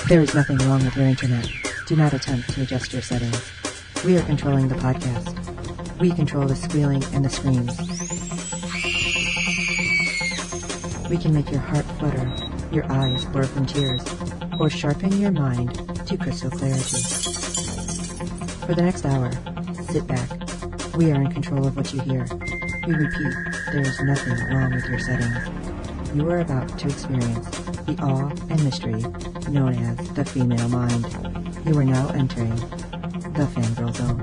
There is nothing wrong with your internet. Do not attempt to adjust your settings. We are controlling the podcast. We control the squealing and the screams. We can make your heart flutter, your eyes blur from tears, or sharpen your mind to crystal clarity. For the next hour, sit back. We are in control of what you hear. We repeat, there is nothing wrong with your settings. You are about to experience the awe and mystery known as the female mind. You are now entering the Fangirl Zone.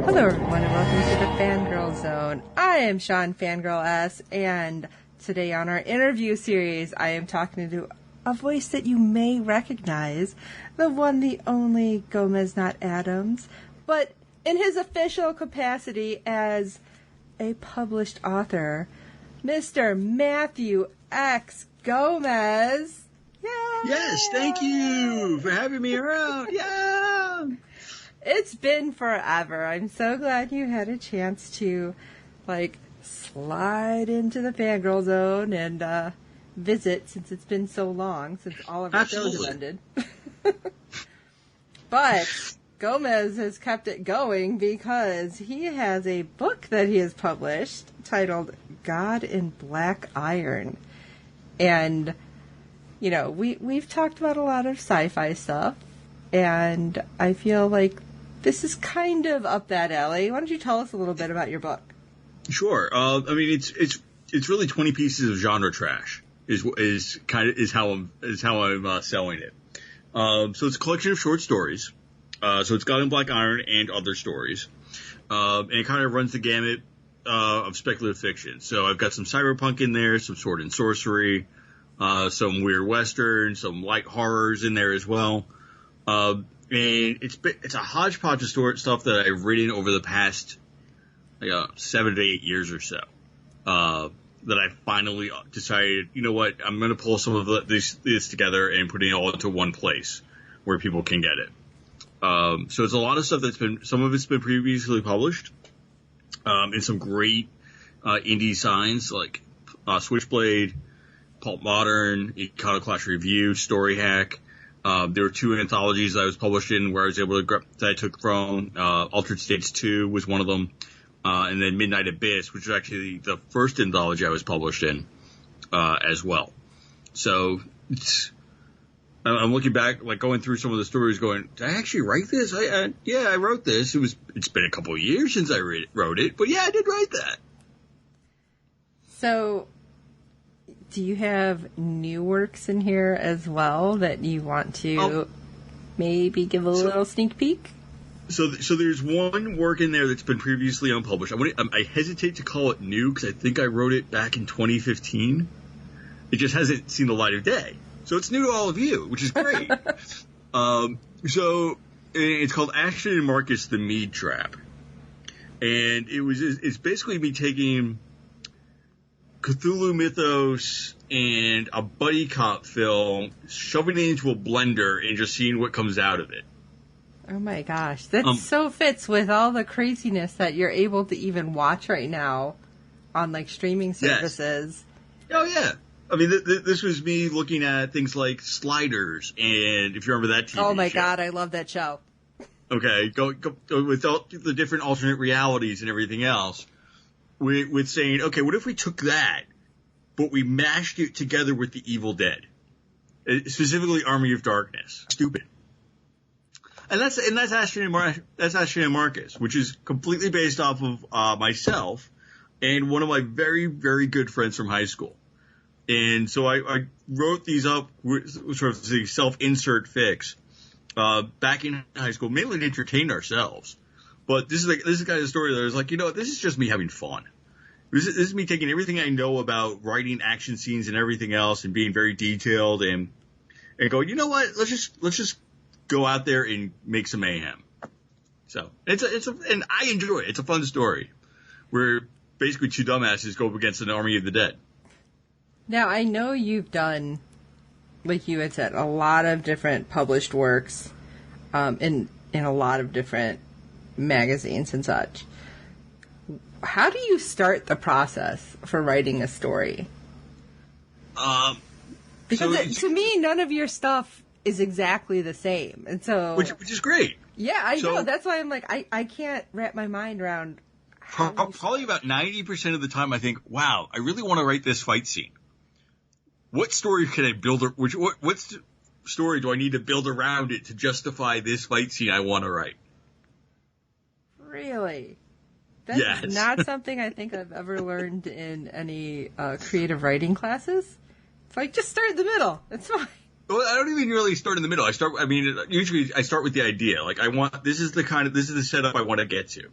Hello everyone and welcome to the Fangirl Zone. I am Sean Fangirl S, and today on our interview series I am talking to a voice that you may recognize, the one, the only Gomez Not Adams, but in his official capacity as a published author, Mr. Matthew X. Gomez. Yay! Yes, thank you for having me around. Yeah! It's been forever. I'm so glad you had a chance to, slide into the Fangirl Zone and visit, since it's been so long since all of our shows have ended. But Gomez has kept it going because he has a book that he has published titled God in Black Iron. And, you know, we've talked about a lot of sci-fi stuff, and I feel like this is kind of up that alley. Why don't you tell us a little bit about your book? Sure. It's really 20 pieces of genre trash is how I'm selling it. So it's a collection of short stories. So it's God in Black Iron and other stories. And it kind of runs the gamut of speculative fiction. So I've got some cyberpunk in there, some sword and sorcery, some weird western, some light horrors in there as well. And it's a hodgepodge of stuff that I've written over the past 7 to 8 years or so. That I finally decided, you know what, I'm going to pull some of this together and put it all into one place where people can get it. So it's a lot of stuff some of it's been previously published, and some great indie signs like Switchblade, Pulp Modern, Iconoclash Review, Story Hack. There were 2 anthologies that I was published in where I was able to that I took from. Altered States 2 was one of them, and then Midnight Abyss, which was actually the first anthology I was published in as well. So I'm looking back, going through some of the stories, going, did I actually write this? Yeah, I wrote this. It's been a couple of years since I wrote it, but yeah, I did write that. So, do you have new works in here as well that you want to maybe give a little sneak peek? So there's one work in there that's been previously unpublished. I hesitate to call it new because I think I wrote it back in 2015. It just hasn't seen the light of day. So it's new to all of you, which is great. So it's called Ashton and Marcus, the Mead Trap. And it's basically me taking Cthulhu mythos and a buddy cop film, shoving it into a blender and just seeing what comes out of it. Oh my gosh. That so fits with all the craziness that you're able to even watch right now on streaming services. Yes. Oh yeah. I mean, this was me looking at things like Sliders, and if you remember that TV show. Oh my God, I love that show. Okay, go with all the different alternate realities and everything else, with saying, okay, what if we took that, but we mashed it together with the Evil Dead, specifically Army of Darkness. Stupid. And that's Ashton and Marcus, which is completely based off of myself and one of my very, very good friends from high school. And so I wrote these up sort of the self-insert fix back in high school, mainly to entertain ourselves. But this is the kind of story that I was like, this is just me having fun. This is me taking everything I know about writing action scenes and everything else and being very detailed and going, you know what, let's just go out there and make some mayhem. So and I enjoy it. It's a fun story where basically 2 dumbasses go up against an army of the dead. Now, I know you've done, like you had said, a lot of different published works in a lot of different magazines and such. How do you start the process for writing a story? Because to me, none of your stuff is exactly the same. And so... Which is great. Yeah, I know. That's why I'm like, I can't wrap my mind around... Probably about 90% of the time I think, wow, I really want to write this fight scene. What story can I build? What story do I need to build around it to justify this fight scene I want to write? Really? That's not something I think I've ever learned in any creative writing classes. It's like, just start in the middle. It's fine. Well, I don't even really start in the middle. Usually I start with the idea. Like, this is the setup I want to get to.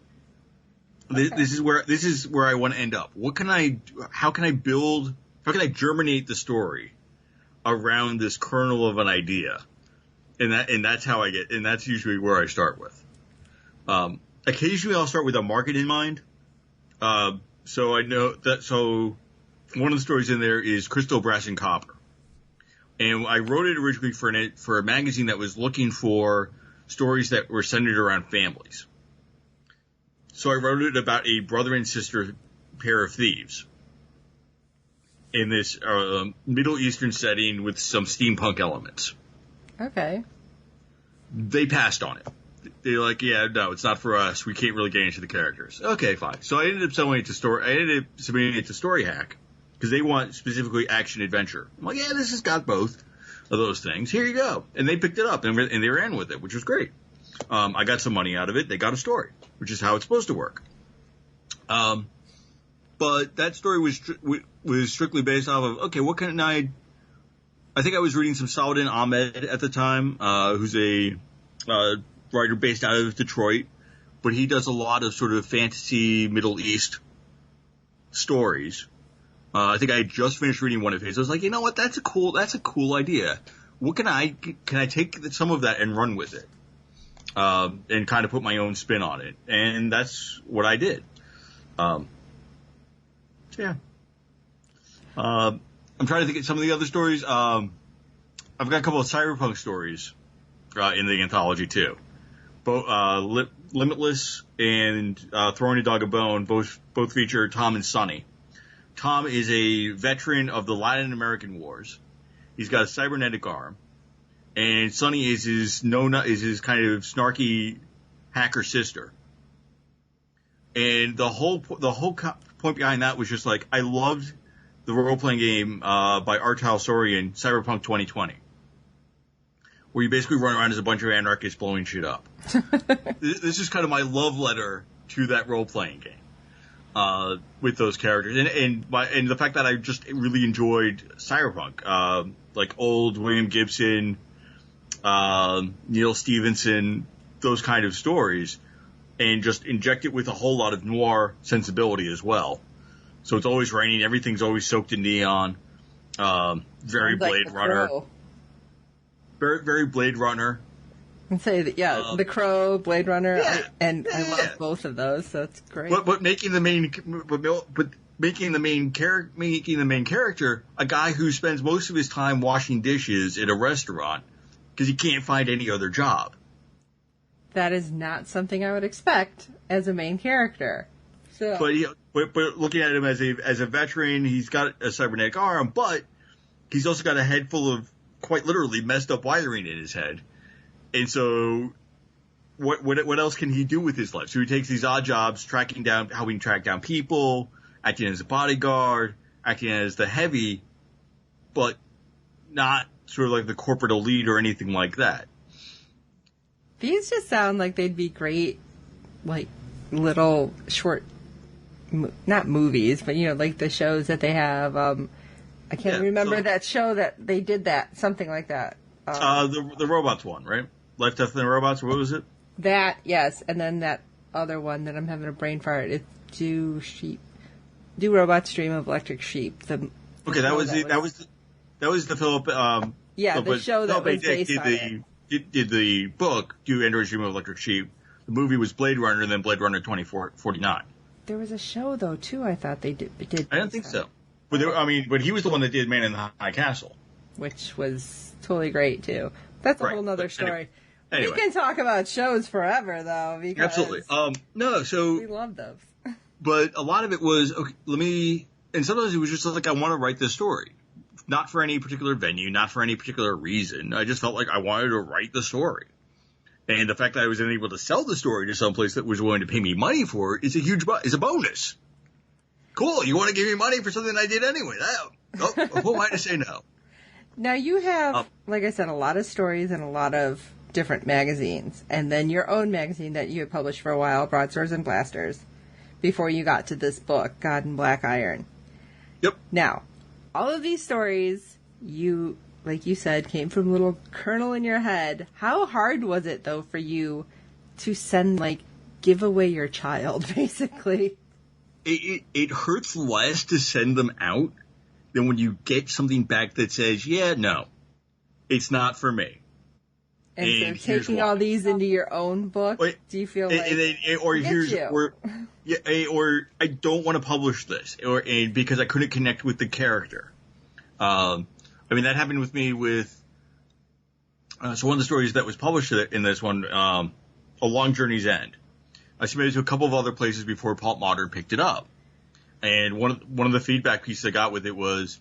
Okay. This is where I want to end up. How can I germinate the story around this kernel of an idea? And that's usually where I start with. Occasionally I'll start with a market in mind. So I know that, so one of the stories in there is Crystal, Brass, and Copper. And I wrote it originally for a magazine that was looking for stories that were centered around families. So I wrote it about a brother and sister pair of thieves in this Middle Eastern setting with some steampunk elements. Okay. They passed on it. They're like, yeah, no, it's not for us. We can't really get into the characters. Okay, fine. So I ended up submitting it to StoryHack because they want specifically action adventure. I'm like, yeah, this has got both of those things. Here you go. And they picked it up and they ran with it, which was great. I got some money out of it. They got a story, which is how it's supposed to work. But that story was strictly based off of, okay, what can I think I was reading some Saladin Ahmed at the time, who's a writer based out of Detroit, but he does a lot of sort of fantasy Middle East stories. I think I had just finished reading one of his. I was like, you know what? That's a cool idea. What can I take some of that and run with it? And kind of put my own spin on it. And that's what I did. Yeah. I'm trying to think of some of the other stories. I've got a couple of cyberpunk stories in the anthology too. Both Limitless and Throwing a Dog a Bone both feature Tom and Sonny. Tom is a veteran of the Latin American wars. He's got a cybernetic arm, and Sonny is his kind of snarky hacker sister. And the whole point behind that was just like, I loved the role-playing game by Artal Sorian, Cyberpunk 2020, where you basically run around as a bunch of anarchists blowing shit up. This is kind of my love letter to that role-playing game with those characters, and the fact that I just really enjoyed Cyberpunk, like old William Gibson, Neil Stevenson, those kind of stories. And just inject it with a whole lot of noir sensibility as well. So it's always raining. Everything's always soaked in neon. Very Blade Runner. Very, very Blade Runner. And say that, The Crow, Blade Runner, and I love both of those. So it's great. But making the main character a guy who spends most of his time washing dishes in a restaurant because he can't find any other job. That is not something I would expect as a main character. So. But looking at him as a veteran, he's got a cybernetic arm, but he's also got a head full of quite literally messed up wiring in his head. And so, what else can he do with his life? So he takes these odd jobs, helping track down people, acting as a bodyguard, acting as the heavy, but not sort of like the corporate elite or anything like that. These just sound like they'd be great, like, little short, not movies, but, like the shows that they have. I can't remember that show that they did that, something like that. The Robots one, right? Life, Death, and the Robots, what was it? That, yes, and then that other one that I'm having a brain fart. It's Do Robots Dream of Electric Sheep. That was the Philip. The show that was based on it. Did the book Do Androids Dream of Electric Sheep? The movie was Blade Runner, and then Blade Runner 2049. There was a show though too. I thought they did. I don't think so. But but he was the one that did Man in the High Castle, which was totally great too. That's a whole nother story. Anyway. We can talk about shows forever though, because absolutely. we love those. But a lot of it was and sometimes it was just like, I want to write this story. not for any particular venue, not for any particular reason. I just felt like I wanted to write the story. And the fact that I was able to sell the story to someplace that was willing to pay me money for it is is a bonus. Cool. You want to give me money for something I did anyway? Who am I to say no? Now you have, like I said, a lot of stories and a lot of different magazines. And then your own magazine that you had published for a while, Broadswords and Blasters, before you got to this book, God in Black Iron. Yep. Now, all of these stories, you, like you said, came from a little kernel in your head. How hard was it, though, for you to give away your child, basically? It hurts less to send them out than when you get something back that says, yeah, no, it's not for me. And so taking all these into your own book, do you feel like or I don't want to publish this, because I couldn't connect with the character. I mean, that happened with me with so one of the stories that was published in this one, A Long Journey's End. I submitted to a couple of other places before Pulp Modern picked it up, and one of the feedback pieces I got with it was.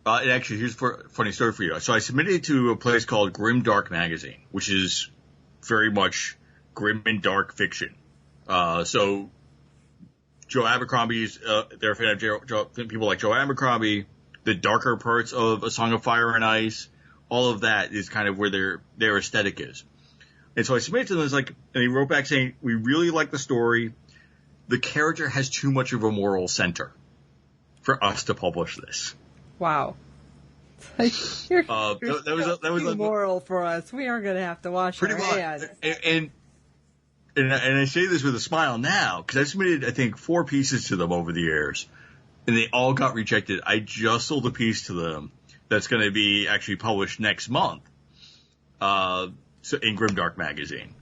Here's a funny story for you. So I submitted it to a place called Grim Dark Magazine, which is very much grim and dark fiction. So Joe Abercrombie's, they're a fan of people like Joe Abercrombie. The darker parts of A Song of Fire and Ice, all of that is kind of where their aesthetic is. And so I submitted to them, and he wrote back saying, we really like the story. The character has too much of a moral center for us to publish this. Wow. You're that was moral for us. We are going to have to wash our hands. And I say this with a smile now, because I submitted, I think, 4 pieces to them over the years, and they all got rejected. I just sold a piece to them that's going to be actually published next month in Grimdark Magazine,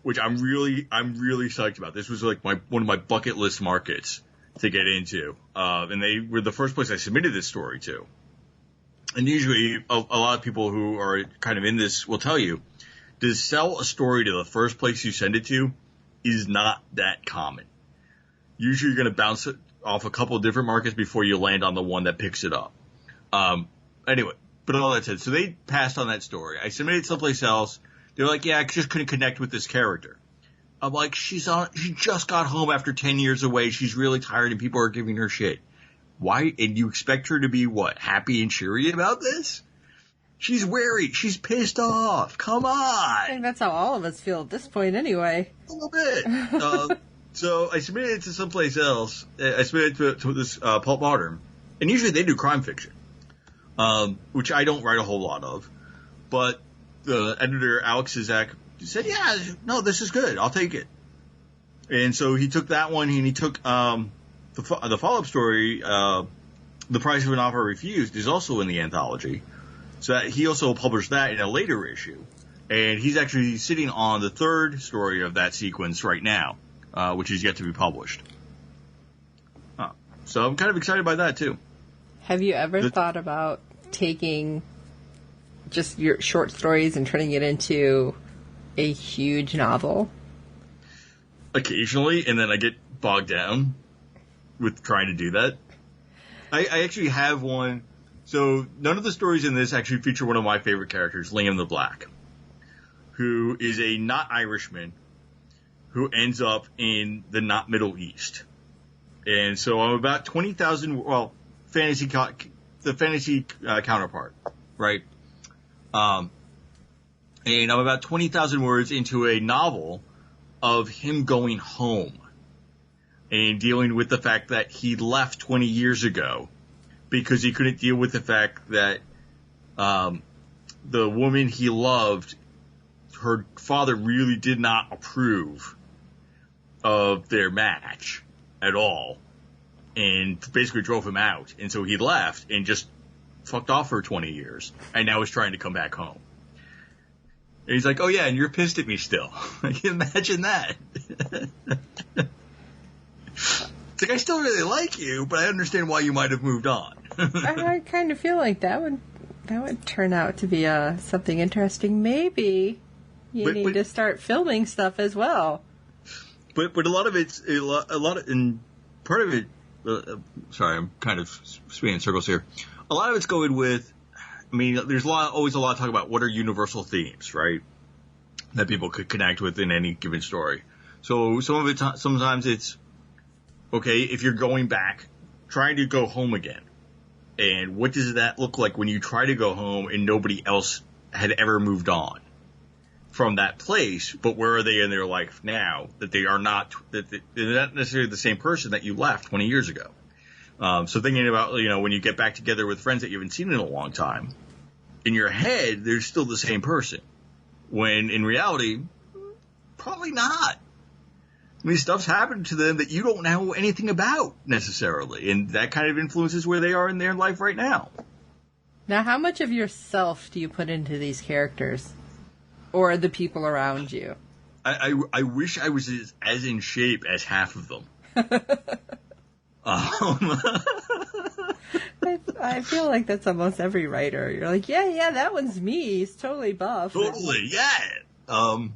which I'm really psyched about. This was one of my bucket list markets to get into. And they were the first place I submitted this story to. And usually a lot of people who are kind of in this will tell you, to sell a story to the first place you send it to is not that common. Usually you're going to bounce it off a couple of different markets before you land on the one that picks it up. Anyway, but all that said, so they passed on that story. I submitted someplace else. They're like, yeah, I just couldn't connect with this character. I'm like, she just got home after 10 years away. She's really tired and people are giving her shit. Why? And you expect her to be what? Happy and cheery about this? She's wary. She's pissed off. Come on. I think that's how all of us feel at this point anyway. A little bit. So I submitted it to someplace else. I submitted it to this Pulp Modern. And usually they do crime fiction, which I don't write a whole lot of. But the editor, Alex Zizek, said, yeah, no, this is good. I'll take it. And so he took that one, and he took the follow-up story, The Price of an Offer Refused, is also in the anthology. So that he also published that in a later issue. And he's actually sitting on the 3rd story of that sequence right now, which is yet to be published. So I'm kind of excited by that, too. Have you ever thought about taking just your short stories and turning it into a huge novel? Occasionally, and then I get bogged down with trying to do that. I actually have one. So none of the stories in this actually feature one of my favorite characters, Liam the Black, who is a not Irishman who ends up in the not Middle East. And so I'm about 20,000, the fantasy counterpart, right? And I'm about 20,000 words into a novel of him going home and dealing with the fact that he left 20 years ago because he couldn't deal with the fact that the woman he loved, her father really did not approve of their match at all and basically drove him out. And so he left and just fucked off for 20 years and now is trying to come back home. And he's like, oh yeah, and you're pissed at me still. Can you imagine that? It's like, I still really like you, but I understand why you might have moved on. I kind of feel like that would turn out to be something interesting. Maybe you need to start filming stuff as well. But a lot of it's and part of it sorry, I'm kind of spinning in circles here. A lot of it's going with, I mean, there's always a lot of talk about what are universal themes, right? That people could connect with in any given story. So some of it, sometimes it's, okay, if you're going back, trying to go home again. And what does that look like when you try to go home and nobody else had ever moved on from that place, but where are they in their life now that they are not, that they're not necessarily the same person that you left 20 years ago. So thinking about, when you get back together with friends that you haven't seen in a long time, in your head, they're still the same person. When in reality, probably not. I mean, stuff's happened to them that you don't know anything about necessarily. And that kind of influences where they are in their life right now. Now, how much of yourself do you put into these characters? Or the people around you? I wish I was as in shape as half of them. I feel like that's almost every writer. You're like, yeah, that one's me. He's totally buff. Totally, yeah.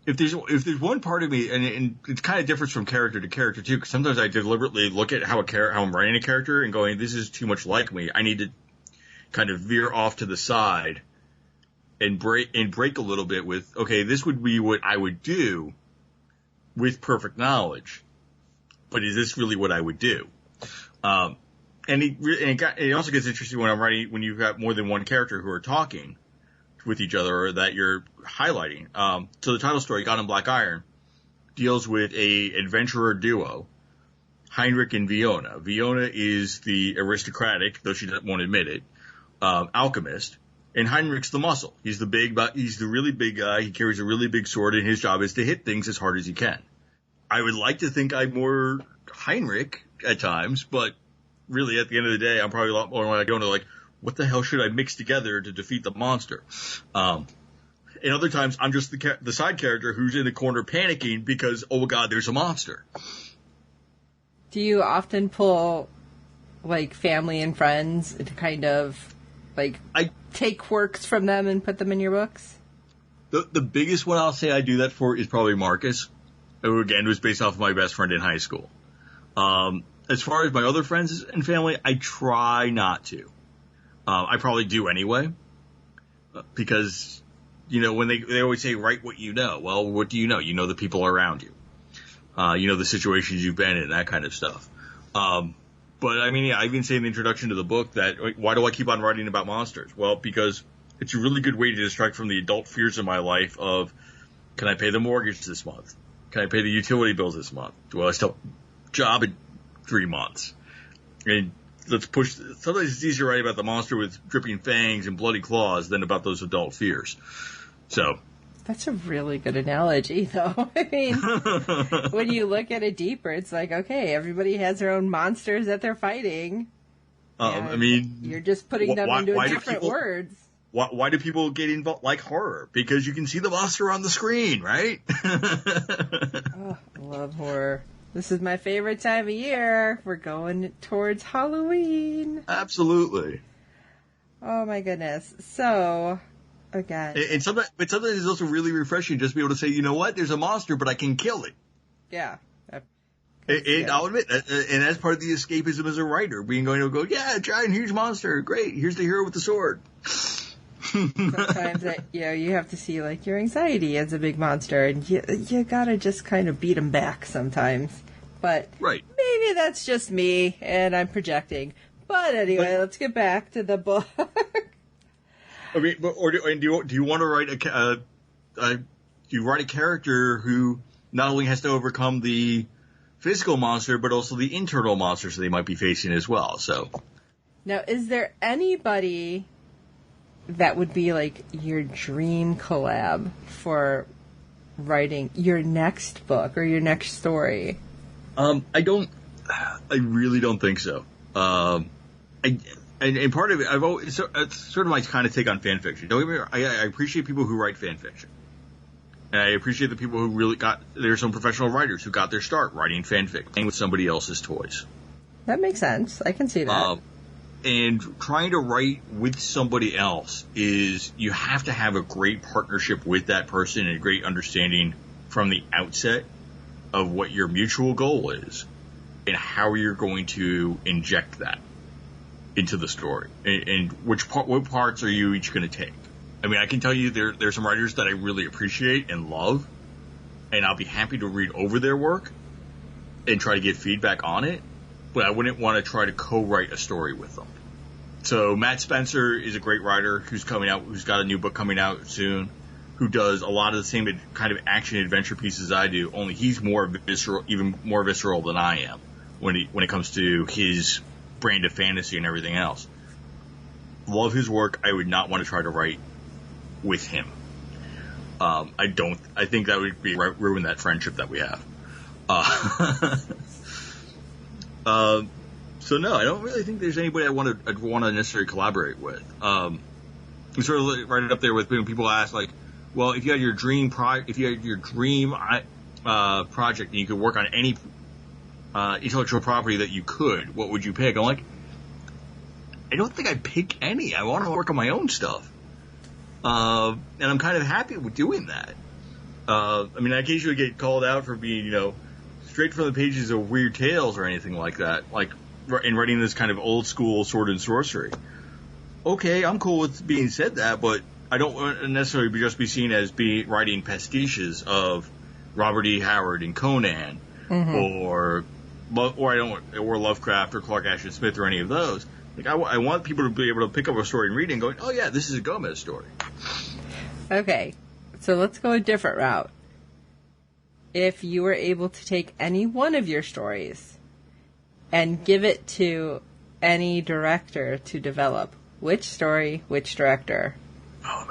If there's one part of me, and it kind of differs from character to character too, because sometimes I deliberately look at how I'm writing a character and going, this is too much like me. I need to kind of veer off to the side and break a little bit with, okay, this would be what I would do with perfect knowledge, but is this really what I would do? And it also gets interesting when I'm writing, when you've got more than one character who are talking with each other or that you're highlighting. So the title story, God in Black Iron, deals with a adventurer duo, Heinrich and Viona. Viona is the aristocratic, though she won't admit it, alchemist, and Heinrich's the muscle. He's the really big guy. He carries a really big sword, and his job is to hit things as hard as he can. I would like to think I'm more Heinrich at times, but really at the end of the day, I'm probably a lot more like going to like, what the hell should I mix together to defeat the monster? And other times, I'm just the side character who's in the corner panicking because, oh god, there's a monster. Do you often pull like family and friends to kind of like take quirks from them and put them in your books? The biggest one I'll say I do that for is probably Marcus, who again was based off of my best friend in high school. As far as my other friends and family, I try not to. I probably do anyway, because, when they always say, write what you know. Well, what do you know? You know the people around you. You know the situations you've been in, that kind of stuff. But I mean, I even say in the introduction to the book that, why do I keep on writing about monsters? Well, because it's a really good way to distract from the adult fears of my life of, can I pay the mortgage this month? Can I pay the utility bills this month? Do I still have a job in 3 months? And let's push. Sometimes it's easier to write about the monster with dripping fangs and bloody claws than about those adult fears. So. That's a really good analogy, though. I mean, when you look at it deeper, it's like, okay, everybody has their own monsters that they're fighting. I mean, you're just putting them into different words. Why do people get involved like horror? Because you can see the monster on the screen, right? Oh, I love horror. This is my favorite time of year. We're going towards Halloween. Absolutely. Oh my goodness. So, again. And sometimes it's also really refreshing just to be able to say, you know what? There's a monster, but I can kill it. Yeah. And I'll admit, and that's part of the escapism as a writer, being going to go, yeah, giant, huge monster, great, here's the hero with the sword. Sometimes you have to see like your anxiety as a big monster, and you gotta just kind of beat him back sometimes. But right. Maybe that's just me and I'm projecting. But anyway, let's get back to the book. I mean, do you want to write a character who not only has to overcome the physical monster but also the internal monsters they might be facing as well? So now, is there anybody that would be like your dream collab for writing your next book or your next story? I really don't think so. And part of it, it's sort of my kind of take on fan fiction. Don't get me wrong, I appreciate people who write fan fiction. And I appreciate the people who really there's some professional writers who got their start writing fanfic, playing with somebody else's toys. That makes sense. I can see that. And trying to write with somebody else you have to have a great partnership with that person and a great understanding from the outset of what your mutual goal is and how you're going to inject that into the story, and what parts are you each going to take. I mean, I can tell you there's some writers that I really appreciate and love, and I'll be happy to read over their work and try to get feedback on it, but I wouldn't want to try to co-write a story with them. So Matt Spencer is a great writer who's got a new book coming out soon, who does a lot of the same kind of action adventure pieces I do, only he's more visceral, even more visceral than I am when it comes to his brand of fantasy and everything else. Love his work. I would not want to try to write with him. I think that would ruin that friendship that we have. So no, I don't really think there's anybody I'd want to necessarily collaborate with. I'm sort of right up there with when people ask, like, well, if you had your dream project and you could work on any intellectual property that you could, what would you pick? I'm like, I don't think I'd pick any. I want to work on my own stuff. And I'm kind of happy with doing that. I mean, I occasionally get called out for being, straight from the pages of Weird Tales or anything like that, like in writing this kind of old school sword and sorcery. Okay, I'm cool with being said that, but I don't want to necessarily just be seen as writing pastiches of Robert E. Howard and Conan, or Lovecraft or Clark Ashton Smith or any of those. Like, I want people to be able to pick up a story and read it and go, oh yeah, this is a Gomez story. Okay, so let's go a different route. If you were able to take any one of your stories and give it to any director to develop, which story, which director? Oh,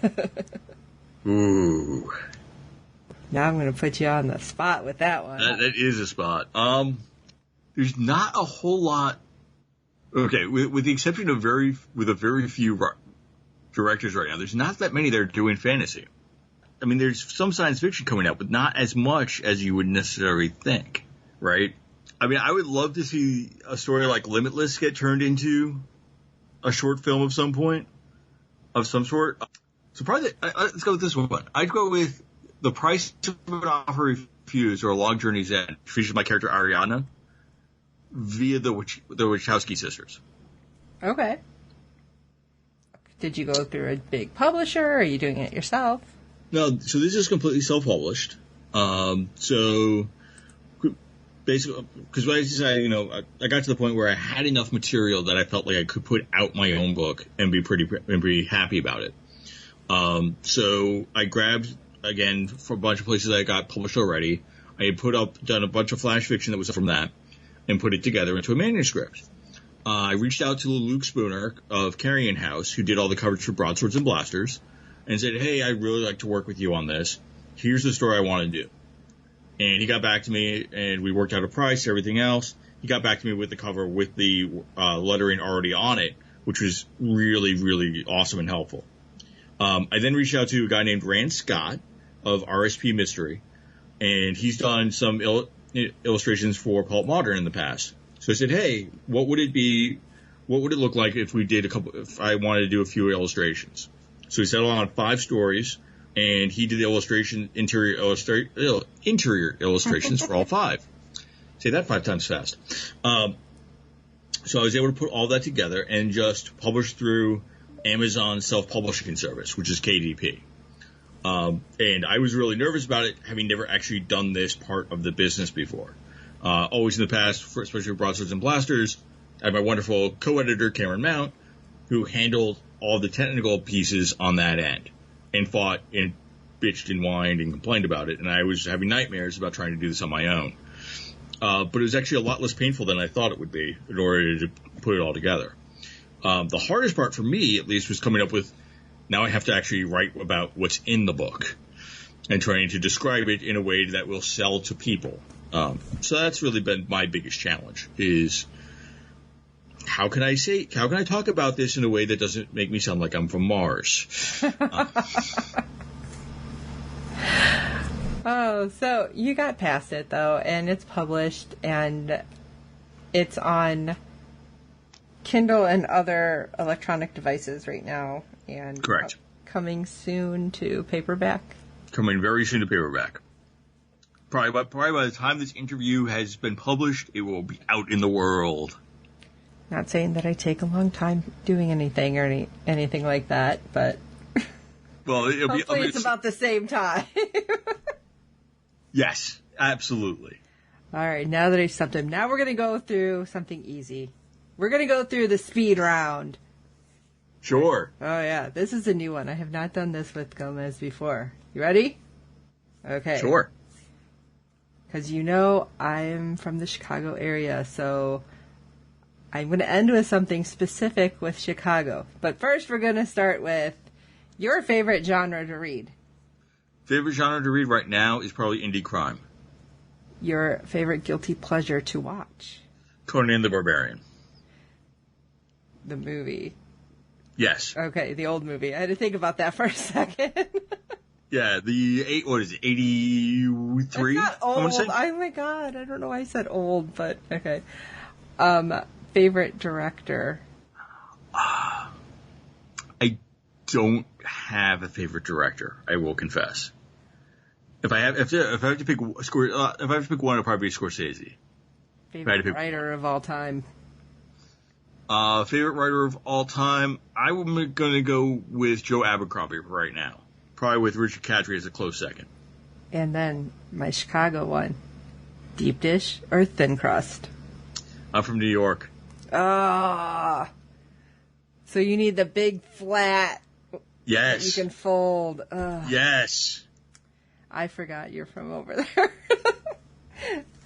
man. Ooh. Now I'm going to put you on the spot with that one. That is a spot. There's not a whole lot. Okay, with the exception of a very few directors right now, there's not that many that are doing fantasy. I mean, there's some science fiction coming out, but not as much as you would necessarily think, right? I mean, I would love to see a story like Limitless get turned into a short film of some sort. So probably, let's go with this one. I'd go with The Price of an Offer Refused, or A Long Journey's End, which features my character Ariana via the Wachowski sisters. Okay. Did you go through a big publisher, or are you doing it yourself? No, so this is completely self-published. So basically, because I got to the point where I had enough material that I felt like I could put out my own book and be pretty happy about it. So I grabbed, again, from a bunch of places I got published already. I had done a bunch of flash fiction that was from that and put it together into a manuscript. I reached out to Luke Spooner of Carrion House, who did all the coverage for Broadswords and Blasters, and said, hey, I'd really like to work with you on this. Here's the story I want to do. And he got back to me, and we worked out a price, everything else. He got back to me with the cover with the lettering already on it, which was really, really awesome and helpful. I then reached out to a guy named Rand Scott of RSP Mystery, and he's done some illustrations for Pulp Modern in the past. So I said, hey, what would it look like if if I wanted to do a few illustrations? So we settled on 5 stories, and he did the interior illustrations for all 5. Say that 5 times fast. So I was able to put all that together and just publish through Amazon's self-publishing service, which is KDP. And I was really nervous about it, having never actually done this part of the business before. Always in the past, especially with Broadswords and Blasters, I had my wonderful co-editor, Cameron Mount, who handled all the technical pieces on that end and fought and bitched and whined and complained about it. And I was having nightmares about trying to do this on my own. But it was actually a lot less painful than I thought it would be in order to put it all together. The hardest part for me, at least, was coming up with, now I have to actually write about what's in the book and trying to describe it in a way that will sell to people. So that's really been my biggest challenge, is how can I talk about this in a way that doesn't make me sound like I'm from Mars? Oh, so you got past it, though, and it's published, and it's on Kindle and other electronic devices right now. And correct. Coming soon to paperback? Coming very soon to paperback. Probably by the time this interview has been published, it will be out in the world. Not saying that I take a long time doing anything or anything like that, but Well, hopefully it's about the same time. Yes, absolutely. All right, now that I stumped him, now we're going to go through something easy. We're going to go through the speed round. Sure. Oh, yeah, this is a new one. I have not done this with Gomez before. You ready? Okay. Sure. Because I'm from the Chicago area, so I'm going to end with something specific with Chicago. But first, we're going to start with your favorite genre to read. Favorite genre to read right now is probably indie crime. Your favorite guilty pleasure to watch. Conan the Barbarian. The movie. Yes. Okay, the old movie. I had to think about that for a second. Yeah, 83? That's not old. Oh my god, I don't know why I said old, but okay. Favorite director. I don't have a favorite director, I will confess. If I have to pick one, it'll probably be Scorsese. Favorite writer of all time. Favorite writer of all time, I'm going to go with Joe Abercrombie right now. Probably with Richard Cadre as a close second. And then my Chicago one. Deep dish or thin crust? I'm from New York. Ah. So you need the big flat. Yes. That you can fold. Ugh. Yes. I forgot you're from over there.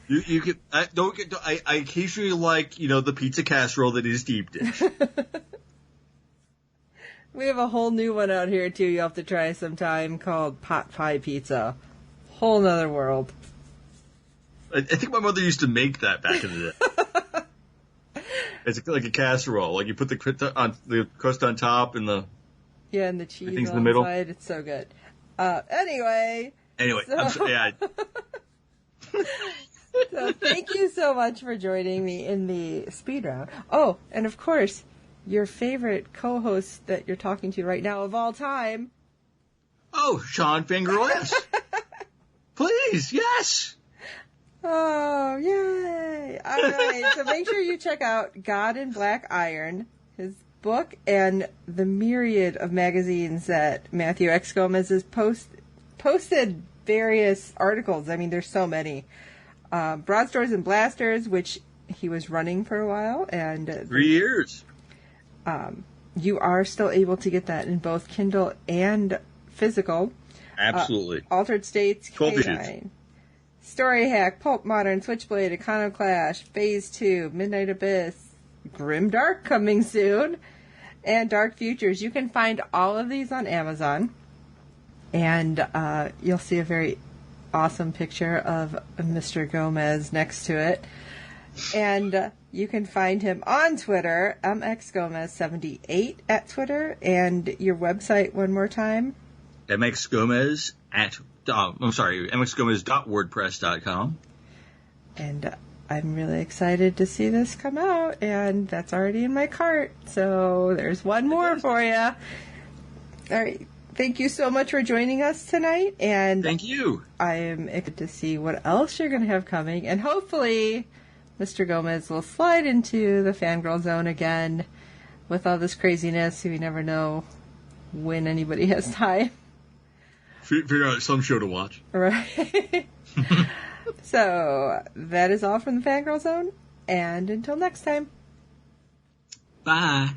You can. I occasionally like the pizza casserole that is deep dish. We have a whole new one out here too. You have to try sometime called pot pie pizza. Whole nother world. I think my mother used to make that back in the day. It's like a casserole. Like you put the crust on top and the and the cheese things on in the middle. Side. It's so good. Anyway. So, So thank you so much for joining me in the speed round. Oh, and of course, your favorite co-host that you're talking to right now of all time. Oh, Sean Fangirl S. Please, yes. Oh, yay. All right, so make sure you check out God in Black Iron, his book, and the myriad of magazines that Matthew X. Gomez has posted various articles. I mean, there's so many. Broadstores and Blasters, which he was running for a while. And 3 years. You are still able to get that in both Kindle and physical. Absolutely. Altered States, 12 K9, issues. Story Hack, Pulp Modern, Switchblade, Iconoclash, Phase 2, Midnight Abyss, Grim Dark coming soon, and Dark Futures. You can find all of these on Amazon, and you'll see a very awesome picture of Mr. Gomez next to it. And you can find him on Twitter, mxgomez78 at Twitter, and your website one more time. mxgomez.wordpress.com. And I'm really excited to see this come out, and that's already in my cart. So there's one more for you. All right. Thank you so much for joining us tonight. And thank you. I am excited to see what else you're going to have coming. And hopefully Mr. Gomez will slide into the fangirl zone again with all this craziness. We never know when anybody has time. Figure out some show to watch. Right. So that is all from the fangirl zone. And until next time. Bye.